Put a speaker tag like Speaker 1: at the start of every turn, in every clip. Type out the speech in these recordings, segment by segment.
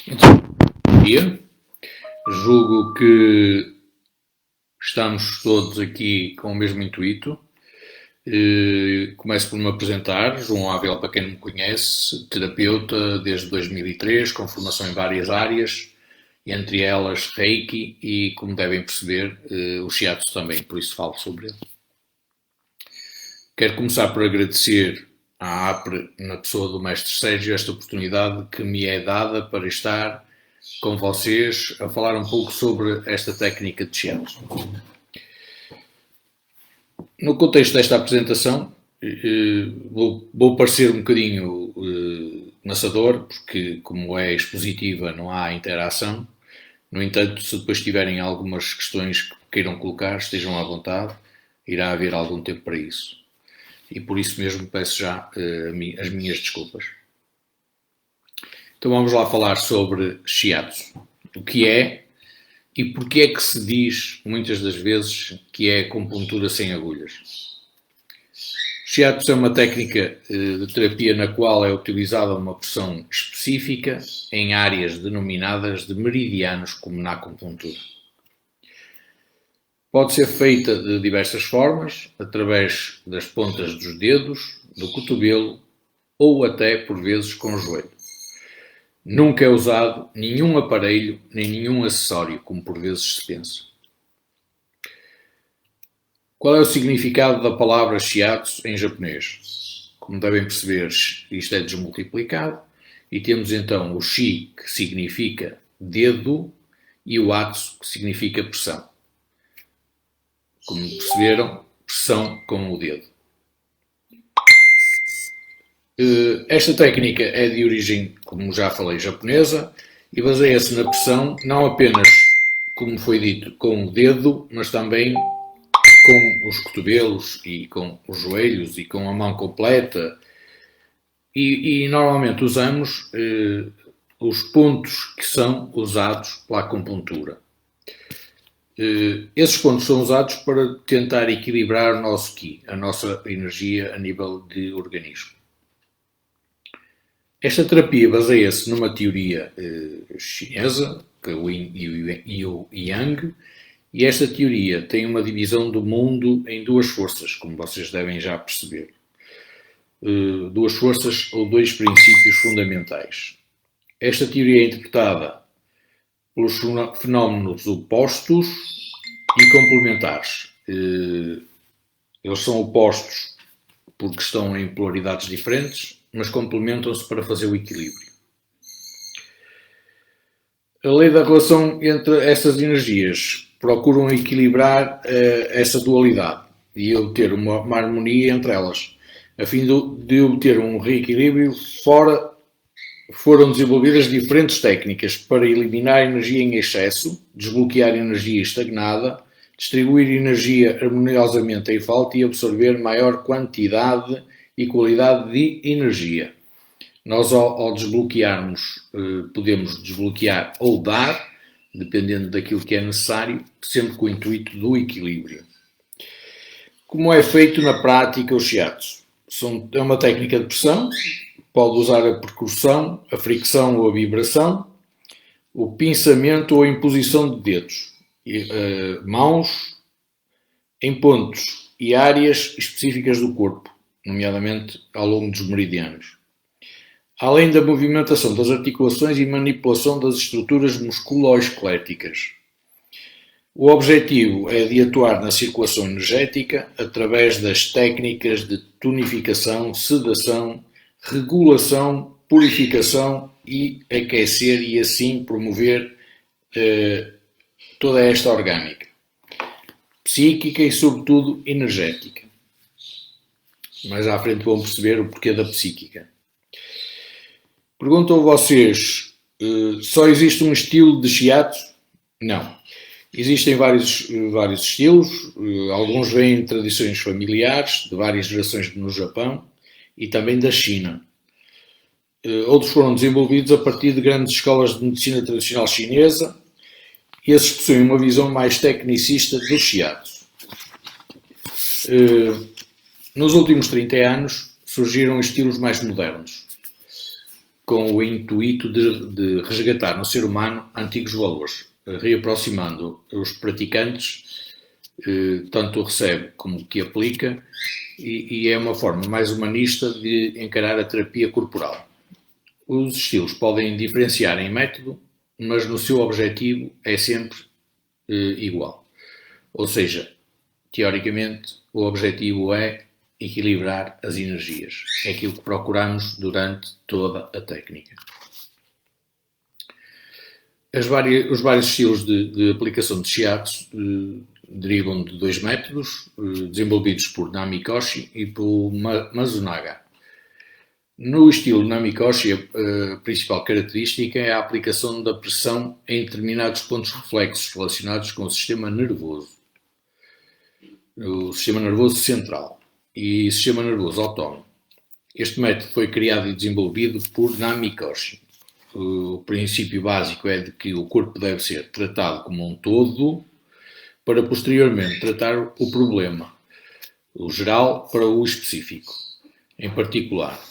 Speaker 1: Então, bom dia. Julgo que estamos todos aqui com o mesmo intuito. Começo por me apresentar. João Ávila, para quem não me conhece, terapeuta desde 2003, com formação em várias áreas, entre elas Reiki e, como devem perceber, o Shiatsu também, por isso falo sobre ele. Quero começar por agradecer à APRE, na pessoa do Mestre Sérgio, esta oportunidade que me é dada para estar com vocês a falar um pouco sobre esta técnica de Shiatsu. No contexto desta apresentação, vou parecer um bocadinho maçador, porque como é expositiva não há interação. No entanto, se depois tiverem algumas questões que queiram colocar, estejam à vontade, irá haver algum tempo para isso. E por isso mesmo peço já as minhas desculpas. Então vamos lá falar sobre Shiatsu. O que é e porque é que se diz, muitas das vezes, que é acupuntura sem agulhas. Shiatsu é uma técnica de terapia na qual é utilizada uma pressão específica em áreas denominadas de meridianos, como na acupuntura. Pode ser feita de diversas formas, através das pontas dos dedos, do cotovelo ou até, por vezes, com o joelho. Nunca é usado nenhum aparelho nem nenhum acessório, como por vezes se pensa. Qual é o significado da palavra Shiatsu em japonês? Como devem perceber, isto é desmultiplicado e temos então o Shi, que significa dedo, e o Atsu, que significa pressão. Como perceberam, pressão com o dedo. Esta técnica é de origem, como já falei, japonesa e baseia-se na pressão não apenas, como foi dito, com o dedo, mas também com os cotovelos e com os joelhos e com a mão completa. E normalmente usamos os pontos que são usados pela acupuntura. Esses pontos são usados para tentar equilibrar o nosso Qi, a nossa energia a nível de organismo. Esta terapia baseia-se numa teoria chinesa, que é o Yin e o Yang, e esta teoria tem uma divisão do mundo em duas forças, como vocês devem já perceber. Duas forças ou dois princípios fundamentais. Esta teoria é interpretada pelos fenómenos opostos e complementares. Eles são opostos porque estão em polaridades diferentes, mas complementam-se para fazer o equilíbrio. A lei da relação entre essas energias procuram equilibrar essa dualidade e obter uma harmonia entre elas. A fim de obter um reequilíbrio, foram desenvolvidas diferentes técnicas para eliminar energia em excesso, desbloquear energia estagnada, distribuir energia harmoniosamente em falta e absorver maior quantidade e qualidade de energia. Nós, ao desbloquearmos, podemos desbloquear ou dar, dependendo daquilo que é necessário, sempre com o intuito do equilíbrio. Como é feito na prática o Shiatsu? É uma técnica de pressão, pode usar a percussão, a fricção ou a vibração, o pinçamento ou a imposição de dedos, mãos, em pontos e áreas específicas do corpo, nomeadamente ao longo dos meridianos. Além da movimentação das articulações e manipulação das estruturas musculoesqueléticas. O objetivo é de atuar na circulação energética através das técnicas de tonificação, sedação, regulação, purificação e aquecer e assim promover toda esta orgânica, psíquica e sobretudo energética. Mais à frente vão perceber o porquê da psíquica. Perguntam vocês, só existe um estilo de Shiatsu? Não. Existem vários estilos, alguns vêm de tradições familiares, de várias gerações no Japão e também da China. Outros foram desenvolvidos a partir de grandes escolas de medicina tradicional chinesa e esses possuem uma visão mais tecnicista do Shiatsu. Nos últimos 30 anos surgiram estilos mais modernos. com o intuito de resgatar no ser humano antigos valores, reaproximando os praticantes, tanto o recebe como o que aplica, e é uma forma mais humanista de encarar a terapia corporal. Os estilos podem diferenciar em método, mas no seu objetivo é sempre igual. Ou seja, teoricamente, o objetivo é equilibrar as energias. É aquilo que procuramos durante toda a técnica. Os vários estilos de aplicação de shiatsu derivam de dois métodos, desenvolvidos por Namikoshi e por Masunaga. No estilo Namikoshi, a principal característica é a aplicação da pressão em determinados pontos reflexos relacionados com o sistema nervoso central e sistema nervoso autónomo. Este método foi criado e desenvolvido por Namikoshi. O princípio básico é de que o corpo deve ser tratado como um todo para posteriormente tratar o problema, o geral para o específico, em particular.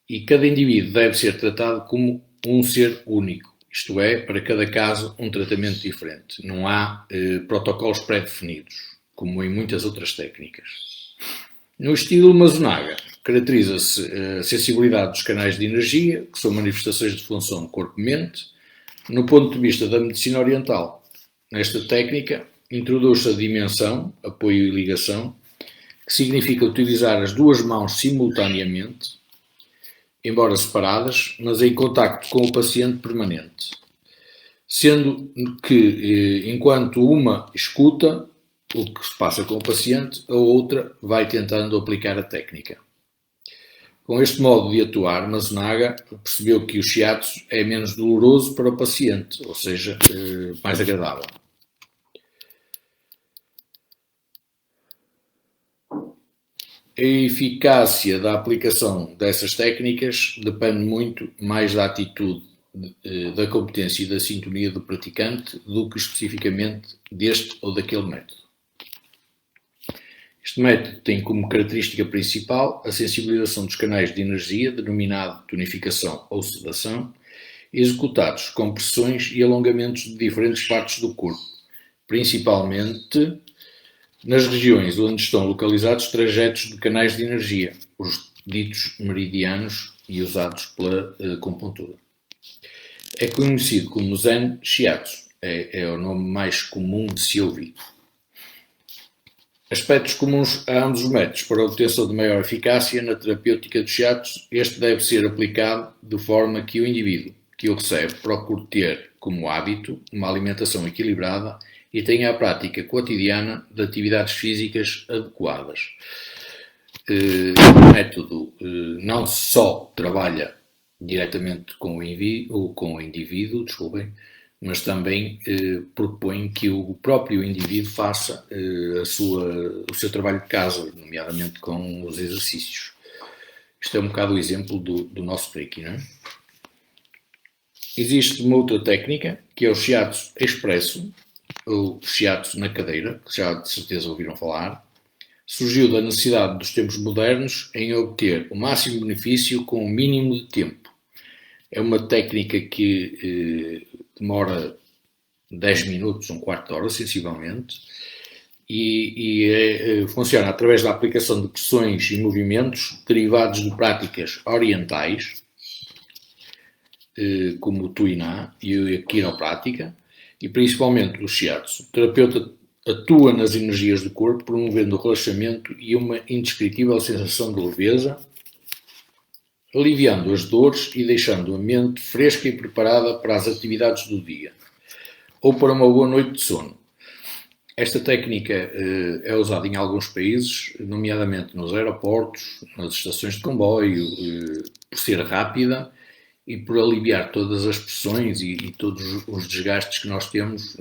Speaker 1: E cada indivíduo deve ser tratado como um ser único, isto é, para cada caso um tratamento diferente. Não há protocolos pré-definidos, como em muitas outras técnicas. No estilo Masunaga, caracteriza-se a sensibilidade dos canais de energia, que são manifestações de função corpo-mente, no ponto de vista da medicina oriental. Nesta técnica, introduz-se a dimensão, apoio e ligação, que significa utilizar as duas mãos simultaneamente, embora separadas, mas em contacto com o paciente permanente. Sendo que, enquanto uma escuta o que se passa com o paciente, a outra vai tentando aplicar a técnica. Com este modo de atuar, Masunaga percebeu que o shiatsu é menos doloroso para o paciente, ou seja, mais agradável. A eficácia da aplicação dessas técnicas depende muito mais da atitude, da competência e da sintonia do praticante do que especificamente deste ou daquele método. Este método tem como característica principal a sensibilização dos canais de energia, denominado tonificação ou sedação, executados com pressões e alongamentos de diferentes partes do corpo, principalmente nas regiões onde estão localizados trajetos de canais de energia, os ditos meridianos e usados pela acupuntura. É conhecido como Zen Shiatsu, é o nome mais comum de se ouvir. Aspectos comuns a ambos os métodos para a obtenção de maior eficácia na terapêutica do shiatsu. Este deve ser aplicado de forma que o indivíduo que o recebe procure ter como hábito uma alimentação equilibrada e tenha a prática cotidiana de atividades físicas adequadas. O método não só trabalha diretamente com o indivíduo, mas também propõe que o próprio indivíduo faça o seu trabalho de casa, nomeadamente com os exercícios. Isto é um bocado o exemplo do nosso Reiki, não é? Existe uma outra técnica, que é o shiatsu expresso, ou shiatsu na cadeira, que já de certeza ouviram falar. Surgiu da necessidade dos tempos modernos em obter o máximo benefício com o mínimo de tempo. É uma técnica que demora 10 minutos, um quarto de hora, sensivelmente, e funciona através da aplicação de pressões e movimentos derivados de práticas orientais, como o Tuiná e a quiroprática, e principalmente o shiatsu. O terapeuta atua nas energias do corpo, promovendo o relaxamento e uma indescritível sensação de leveza, aliviando as dores e deixando a mente fresca e preparada para as atividades do dia, ou para uma boa noite de sono. Esta técnica é usada em alguns países, nomeadamente nos aeroportos, nas estações de comboio, por ser rápida e por aliviar todas as pressões e todos os desgastes que nós temos,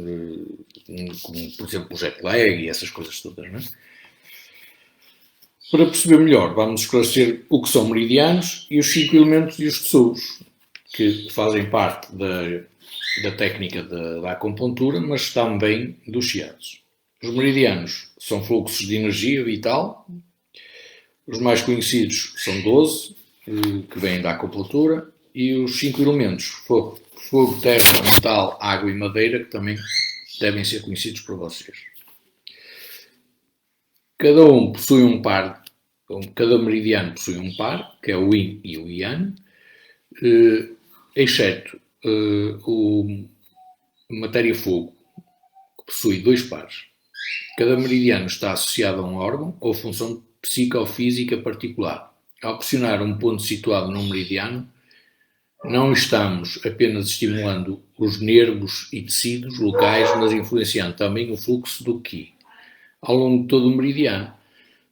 Speaker 1: como, por exemplo, o jet lag e essas coisas todas, não é? Para perceber melhor, vamos esclarecer o que são meridianos e os 5 elementos e os tesouros, que fazem parte da técnica da acupuntura, mas também do shiatsu. Os meridianos são fluxos de energia vital. Os mais conhecidos são 12, que vêm da acupuntura, e os 5 elementos, fogo, terra, metal, água e madeira, que também devem ser conhecidos por vocês. Cada meridiano possui um par, que é o Yin e o Yang, exceto o matéria-fogo, que possui 2 pares. Cada meridiano está associado a um órgão ou função psicofísica particular. Ao pressionar um ponto situado num meridiano, não estamos apenas estimulando os nervos e tecidos locais, mas influenciando também o fluxo do Qi ao longo de todo o meridiano.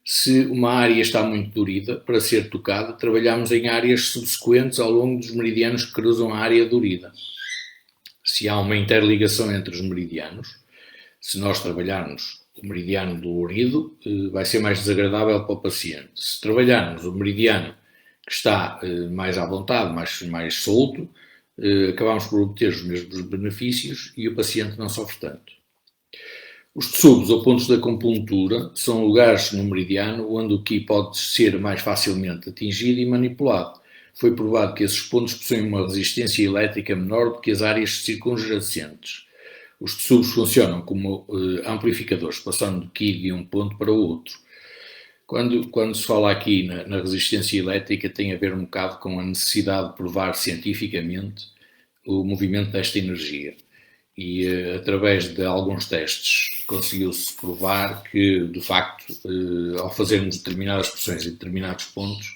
Speaker 1: Se uma área está muito dorida para ser tocada, trabalhamos em áreas subsequentes ao longo dos meridianos que cruzam a área dorida. Se há uma interligação entre os meridianos, se nós trabalharmos o meridiano dolorido, vai ser mais desagradável para o paciente. Se trabalharmos o meridiano que está mais à vontade, mais solto, acabamos por obter os mesmos benefícios e o paciente não sofre tanto. Os tsubos, ou pontos de acupuntura, são lugares no meridiano onde o Qi pode ser mais facilmente atingido e manipulado. Foi provado que esses pontos possuem uma resistência elétrica menor do que as áreas circunjacentes. Os tsubos funcionam como amplificadores, passando do Qi de um ponto para o outro. Quando se fala aqui na resistência elétrica, tem a ver um bocado com a necessidade de provar cientificamente o movimento desta energia. E através de alguns testes conseguiu-se provar que, de facto, ao fazermos determinadas pressões em determinados pontos,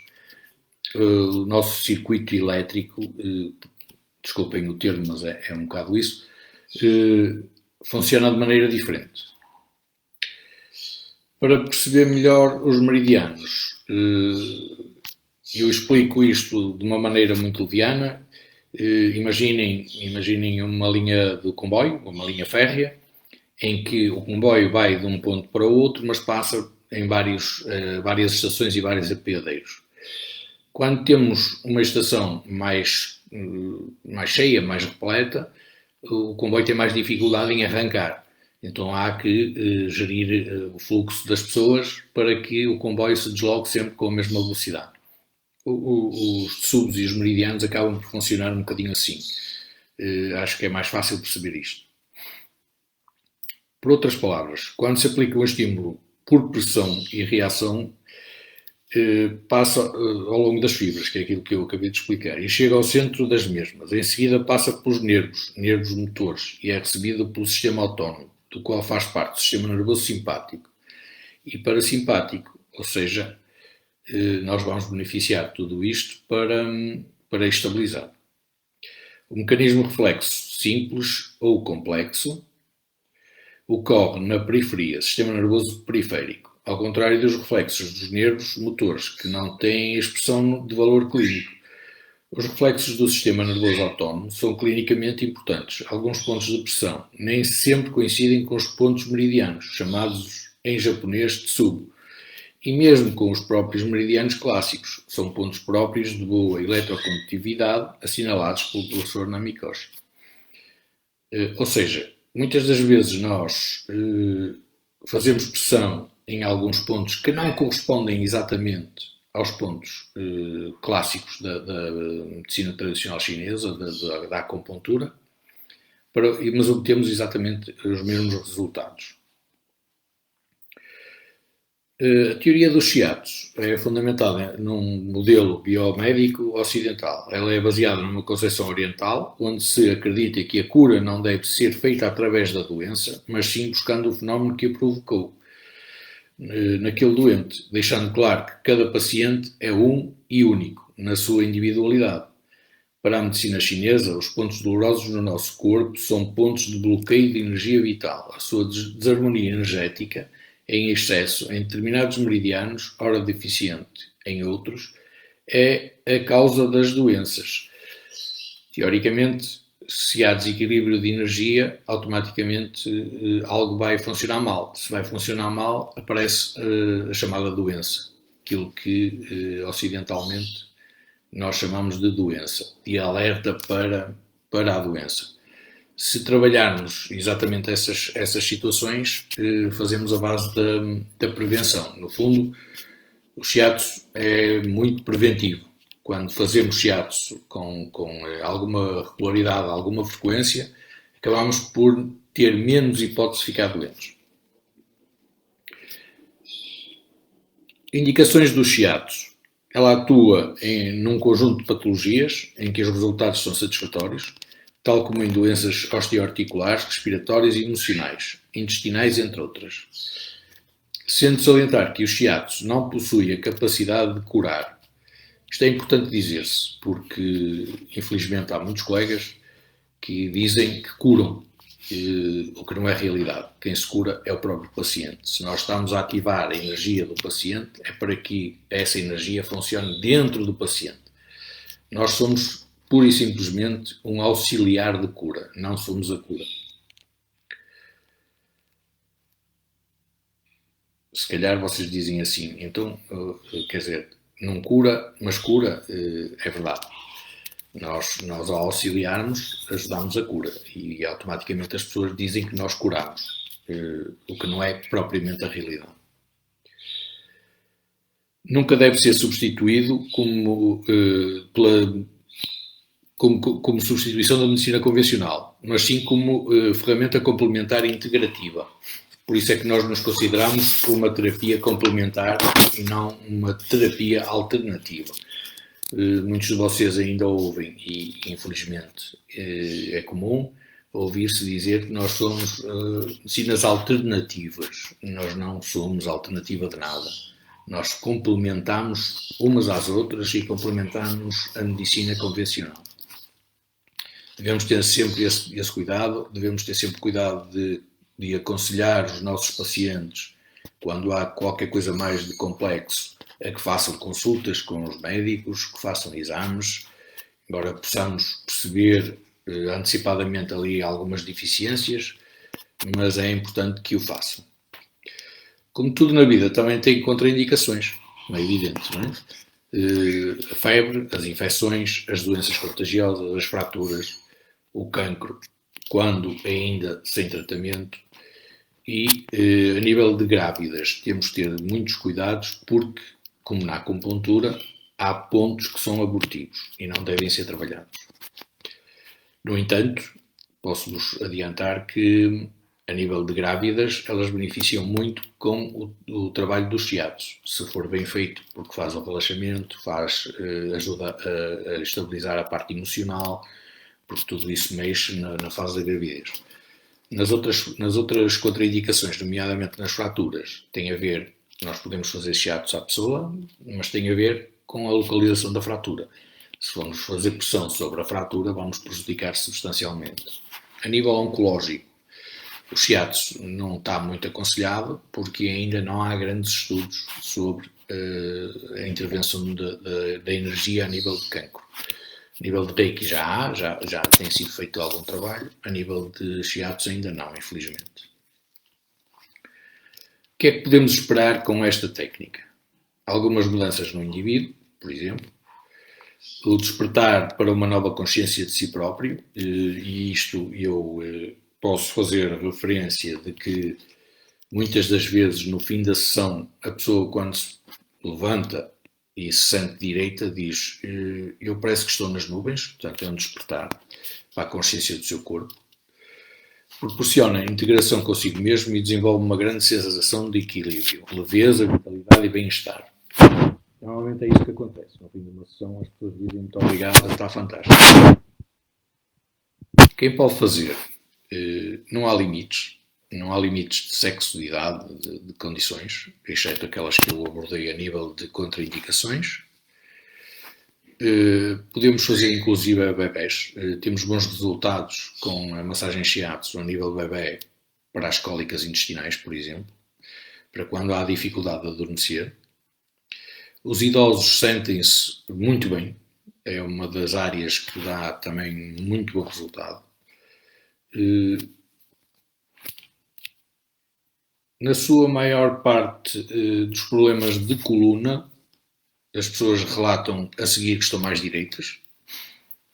Speaker 1: o nosso circuito elétrico, desculpem o termo, mas é um bocado isso, funciona de maneira diferente. Para perceber melhor os meridianos, eu explico isto de uma maneira muito leviana. Imaginem uma linha de comboio, uma linha férrea, em que o comboio vai de um ponto para o outro, mas passa em várias estações e vários apeadeiros. Quando temos uma estação mais cheia, mais repleta, o comboio tem mais dificuldade em arrancar. Então há que gerir o fluxo das pessoas para que o comboio se desloque sempre com a mesma velocidade. Os tsubos e os meridianos acabam por funcionar um bocadinho assim. Acho que é mais fácil perceber isto. Por outras palavras, quando se aplica um estímulo por pressão e reação, passa ao longo das fibras, que é aquilo que eu acabei de explicar, e chega ao centro das mesmas. Em seguida passa pelos nervos motores, e é recebido pelo sistema autónomo, do qual faz parte o sistema nervoso simpático e parasimpático, ou seja, nós vamos beneficiar de tudo isto para estabilizar. O mecanismo reflexo simples ou complexo ocorre na periferia, sistema nervoso periférico, ao contrário dos reflexos dos nervos motores, que não têm expressão de valor clínico. Os reflexos do sistema nervoso autónomo são clinicamente importantes. Alguns pontos de pressão nem sempre coincidem com os pontos meridianos, chamados em japonês tsubo, e mesmo com os próprios meridianos clássicos, são pontos próprios de boa eletrocondutividade, assinalados pelo professor Namikoshi. Ou seja, muitas das vezes nós fazemos pressão em alguns pontos que não correspondem exatamente aos pontos clássicos da medicina tradicional chinesa, da acupuntura, mas obtemos exatamente os mesmos resultados. A teoria dos shiatsu é fundamentada num modelo biomédico ocidental. Ela é baseada numa concepção oriental, onde se acredita que a cura não deve ser feita através da doença, mas sim buscando o fenómeno que a provocou naquele doente, deixando claro que cada paciente é um e único na sua individualidade. Para a medicina chinesa, os pontos dolorosos no nosso corpo são pontos de bloqueio de energia vital. A sua desarmonia energética em excesso em determinados meridianos, ora deficiente em outros, é a causa das doenças. Teoricamente, se há desequilíbrio de energia, automaticamente algo vai funcionar mal. Se vai funcionar mal, aparece a chamada doença, aquilo que ocidentalmente nós chamamos de doença, e alerta para a doença. Se trabalharmos exatamente essas situações, fazemos a base da prevenção. No fundo, o shiatsu é muito preventivo. quando fazemos shiatsu com alguma regularidade, alguma frequência, acabamos por ter menos hipótese de ficar doentes. Indicações do shiatsu. Ela atua num conjunto de patologias em que os resultados são satisfatórios, tal como em doenças osteoarticulares, respiratórias e emocionais, intestinais, entre outras. Sendo salientar que o shiatsu não possui a capacidade de curar. Isto é importante dizer-se, porque infelizmente há muitos colegas que dizem que curam, o que não é realidade. Quem se cura é o próprio paciente. Se nós estamos a ativar a energia do paciente, é para que essa energia funcione dentro do paciente. Nós somos pura e simplesmente um auxiliar de cura, não somos a cura. Se calhar vocês dizem assim, então, quer dizer, não cura, mas cura, é verdade. Nós ao auxiliarmos, ajudamos a cura e automaticamente as pessoas dizem que nós curamos, o que não é propriamente a realidade. Nunca deve ser substituído como substituição da medicina convencional, mas sim como ferramenta complementar e integrativa. Por isso é que nós nos consideramos uma terapia complementar e não uma terapia alternativa. Muitos de vocês ainda ouvem, e infelizmente é comum, ouvir-se dizer que nós somos medicinas alternativas. Nós não somos alternativa de nada. Nós complementamos umas às outras e complementamos a medicina convencional. Devemos ter sempre esse cuidado, devemos ter sempre cuidado de aconselhar os nossos pacientes, quando há qualquer coisa mais de complexo, a que façam consultas com os médicos, que façam exames, embora possamos perceber antecipadamente ali algumas deficiências, mas é importante que o façam. Como tudo na vida, também tem contraindicações, não é evidente, não é? A febre, as infecções, as doenças contagiosas, as fraturas, o cancro, quando ainda sem tratamento, e a nível de grávidas temos que ter muitos cuidados porque, como na acupuntura, há pontos que são abortivos e não devem ser trabalhados. No entanto, posso-vos adiantar que, a nível de grávidas, elas beneficiam muito com o trabalho do shiatsu, se for bem feito, porque faz o relaxamento, ajuda a estabilizar a parte emocional, porque tudo isso mexe na fase da gravidez. Nas outras contraindicações, nomeadamente nas fraturas, tem a ver, nós podemos fazer shiatsu à pessoa, mas tem a ver com a localização da fratura. Se formos fazer pressão sobre a fratura, vamos prejudicar substancialmente. A nível oncológico, o shiatsu não está muito aconselhado, porque ainda não há grandes estudos sobre a intervenção da energia a nível de cancro. A nível de Reiki já tem sido feito algum trabalho, a nível de shiatsu ainda não, infelizmente. O que é que podemos esperar com esta técnica? Algumas mudanças no indivíduo, por exemplo, o despertar para uma nova consciência de si próprio, e isto eu posso fazer referência de que muitas das vezes no fim da sessão a pessoa quando se levanta e se sente direita, diz, eu parece que estou nas nuvens, portanto é um despertar para a consciência do seu corpo. Proporciona integração consigo mesmo e desenvolve uma grande sensação de equilíbrio, leveza, vitalidade e bem-estar. Normalmente é isso que acontece. No fim de uma sessão as pessoas dizem muito obrigado, está fantástico. Quem pode fazer? Não há limites. Não há limites de sexo, de idade, de condições, exceto aquelas que eu abordei a nível de contraindicações. Podemos fazer inclusive a bebés. Temos bons resultados com a massagem shiatsu a nível bebé para as cólicas intestinais, por exemplo, para quando há dificuldade de adormecer. Os idosos sentem-se muito bem, é uma das áreas que dá também muito bom resultado. Na sua maior parte dos problemas de coluna, as pessoas relatam a seguir que estão mais direitas.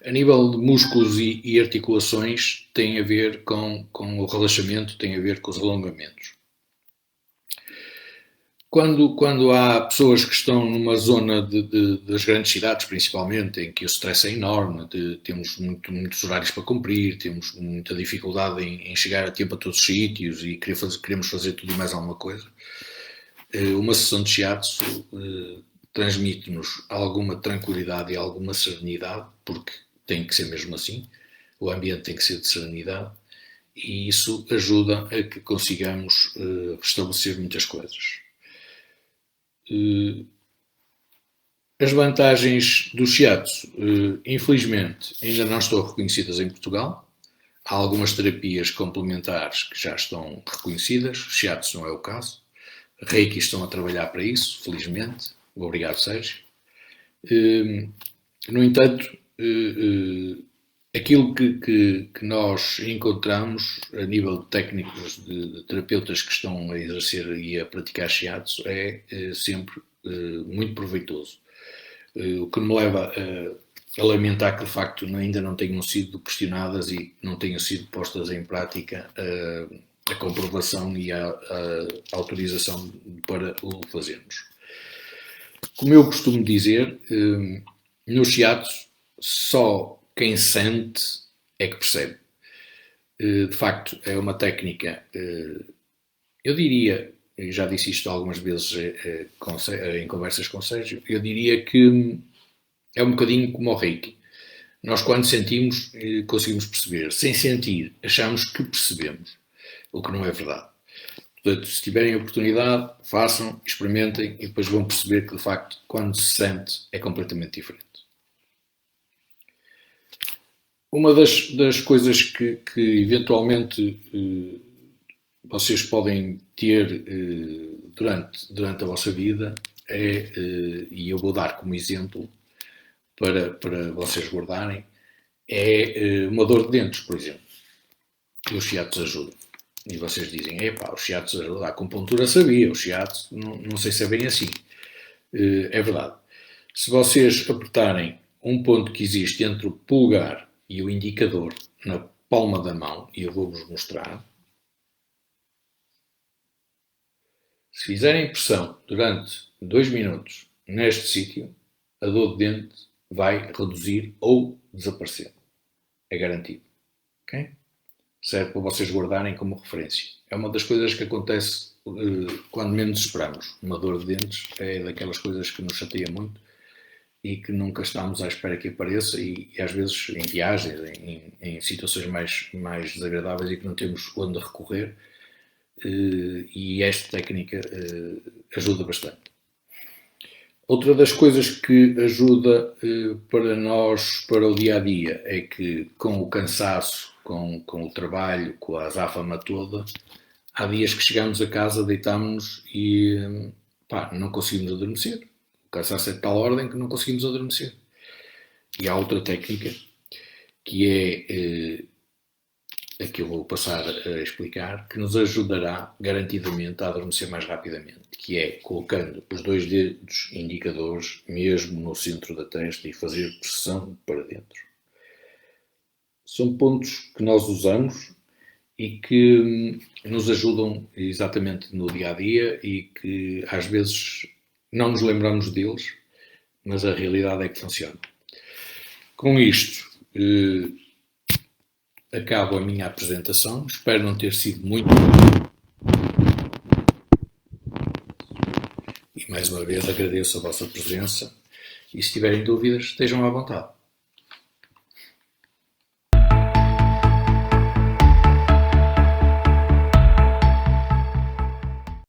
Speaker 1: A nível de músculos e articulações, tem a ver com o relaxamento, tem a ver com os alongamentos. quando há pessoas que estão numa zona das grandes cidades, principalmente, em que o stress é enorme, temos muitos horários para cumprir, temos muita dificuldade em chegar a tempo a todos os sítios e queremos fazer tudo e mais alguma coisa, uma sessão de shiatsu transmite-nos alguma tranquilidade e alguma serenidade, porque tem que ser mesmo assim, o ambiente tem que ser de serenidade, e isso ajuda a que consigamos restabelecer muitas coisas. As vantagens do shiatsu, infelizmente, ainda não estão reconhecidas em Portugal. Há algumas terapias complementares que já estão reconhecidas, o shiatsu não é o caso. Reiki estão a trabalhar para isso, felizmente. Obrigado, Sérgio. No entanto, aquilo que nós encontramos a nível de técnicos de terapeutas que estão a exercer e a praticar shiatsu é sempre muito proveitoso. O que me leva a lamentar que de facto ainda não tenham sido questionadas e não tenham sido postas em prática a comprovação e a autorização para o fazermos. Como eu costumo dizer, no shiatsu só quem sente é que percebe. De facto, é uma técnica, eu diria, eu já disse isto algumas vezes em conversas com o Sérgio, eu diria que é um bocadinho como o Reiki. Nós, quando sentimos, conseguimos perceber. Sem sentir, achamos que percebemos, o que não é verdade. Portanto, se tiverem a oportunidade, façam, experimentem e depois vão perceber que, de facto, quando se sente, é completamente diferente. Uma das coisas que eventualmente vocês podem ter durante a vossa vida é, e eu vou dar como exemplo para vocês guardarem, é uma dor de dentes, por exemplo. E os shiatsu ajudam. E vocês dizem, o shiatsu ajuda. A acupuntura sabia, o shiatsu não sei se é bem assim. É verdade. Se vocês apertarem um ponto que existe entre o polegar e o indicador na palma da mão, e eu vou-vos mostrar, se fizerem pressão durante 2 minutos neste sítio, a dor de dente vai reduzir ou desaparecer. É garantido. Ok? Serve para vocês guardarem como referência. É uma das coisas que acontece quando menos esperamos. Uma dor de dentes é daquelas coisas que nos chateia muito e que nunca estamos à espera que apareça e às vezes em viagens, em situações mais desagradáveis e que não temos onde recorrer, e esta técnica ajuda bastante. Outra das coisas que ajuda para nós, para o dia-a-dia, é que com o cansaço, com o trabalho, com a azáfama toda, há dias que chegamos a casa, deitámos-nos e não conseguimos adormecer. O cansaço é de tal ordem que não conseguimos adormecer. E há outra técnica, que é a que eu vou passar a explicar, que nos ajudará garantidamente a adormecer mais rapidamente, que é colocando os 2 dedos indicadores mesmo no centro da testa e fazer pressão para dentro. São pontos que nós usamos e que nos ajudam exatamente no dia-a-dia e que às vezes não nos lembramos deles, mas a realidade é que funciona. Com isto, acabo a minha apresentação. Espero não ter sido muito. E mais uma vez agradeço a vossa presença e se tiverem dúvidas, estejam à vontade.